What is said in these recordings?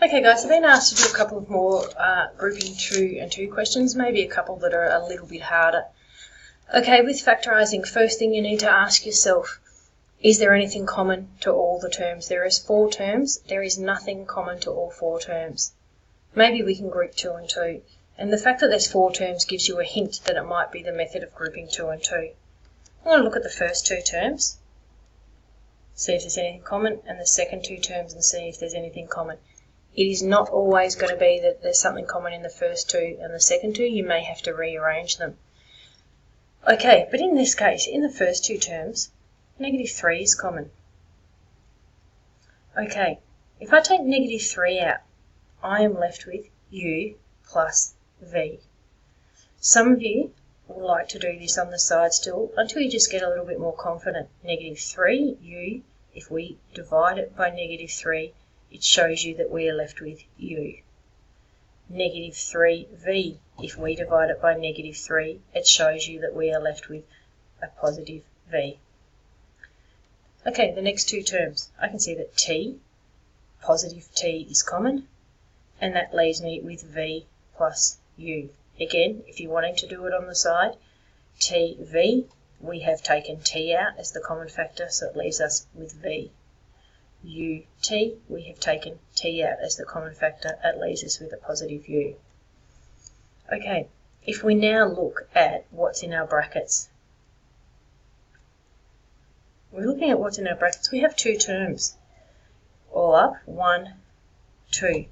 Okay guys, I've been asked to do a couple of more grouping 2 and 2 questions, maybe a couple that are a little bit harder. Okay, with factorising, first thing you need to ask yourself, is there anything common to all the terms? There is 4 terms, there is nothing common to all 4 terms. Maybe we can group 2 and 2, and the fact that there's 4 terms gives you a hint that it might be the method of grouping 2 and 2. I'm going to look at the first 2 terms, see if there's anything common, and the second 2 terms and see if there's anything common. It is not always going to be that there's something common in the first 2 and the second 2. You may have to rearrange them. Okay, but in this case, in the first 2 terms, -3 is common. Okay, if I take -3 out, I am left with u plus v. Some of you will like to do this on the side still until you just get a little bit more confident. -3u, if we divide it by -3, it shows you that we are left with u. -3v, if we divide it by -3, it shows you that we are left with a positive v. Okay, the next 2 terms. I can see that t, positive t is common, and that leaves me with v plus u. Again, if you're wanting to do it on the side, tv, we have taken t out as the common factor, so it leaves us with v. ut, we have taken t out as the common factor, it leaves us with a positive u. Okay, if we now look at what's in our brackets, we're looking at what's in our brackets. We have 2 terms, all up, 1, 2.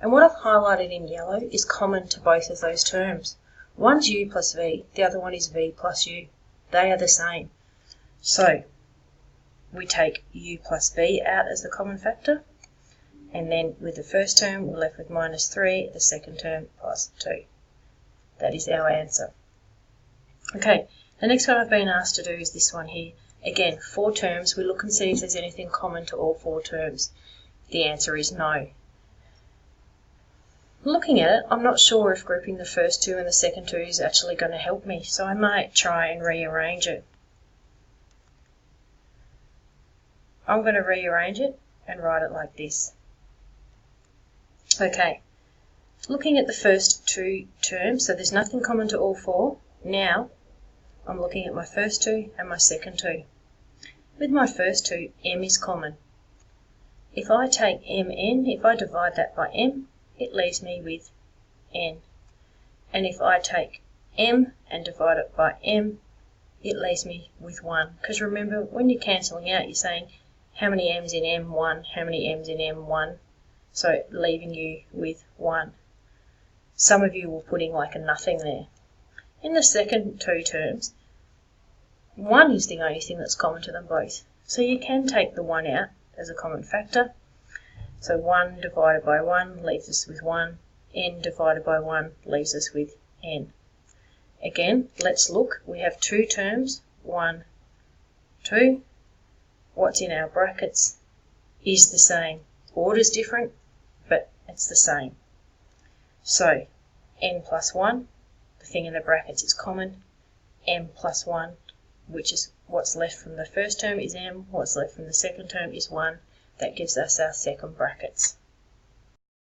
And what I've highlighted in yellow is common to both of those terms. One's u plus v, the other one is v plus u. They are the same. So we take u plus v out as the common factor, and then with the first term we're left with -3, the second term plus 2. That is our answer. Okay, the next one I've been asked to do is this one here. Again, 4 terms. We look and see if there's anything common to all 4 terms. The answer is no. Looking at it, I'm not sure if grouping the first 2 and the second 2 is actually going to help me, so I might try and rearrange it. I'm going to rearrange it and write it like this. Okay, looking at the first 2 terms, so there's nothing common to all 4. Now I'm looking at my first 2 and my second 2. With my first 2, m is common. If I take mn, if I divide that by m, it leaves me with n. And if I take m and divide it by m, it leaves me with 1. Because remember, when you're cancelling out, you're saying how many m's in m1, how many m's in m1, so leaving you with 1. Some of you will put in like a nothing there. In the second 2 terms, 1 is the only thing that's common to them both. So you can take the 1 out as a common factor. So 1 divided by 1 leaves us with 1. N divided by 1 leaves us with n. Again, let's look. We have 2 terms, 1, 2. What's in our brackets is the same. Order's different, but it's the same. So n plus 1, the thing in the brackets is common. M plus 1, which is what's left from the first term is m, what's left from the second term is 1. That gives us our second brackets.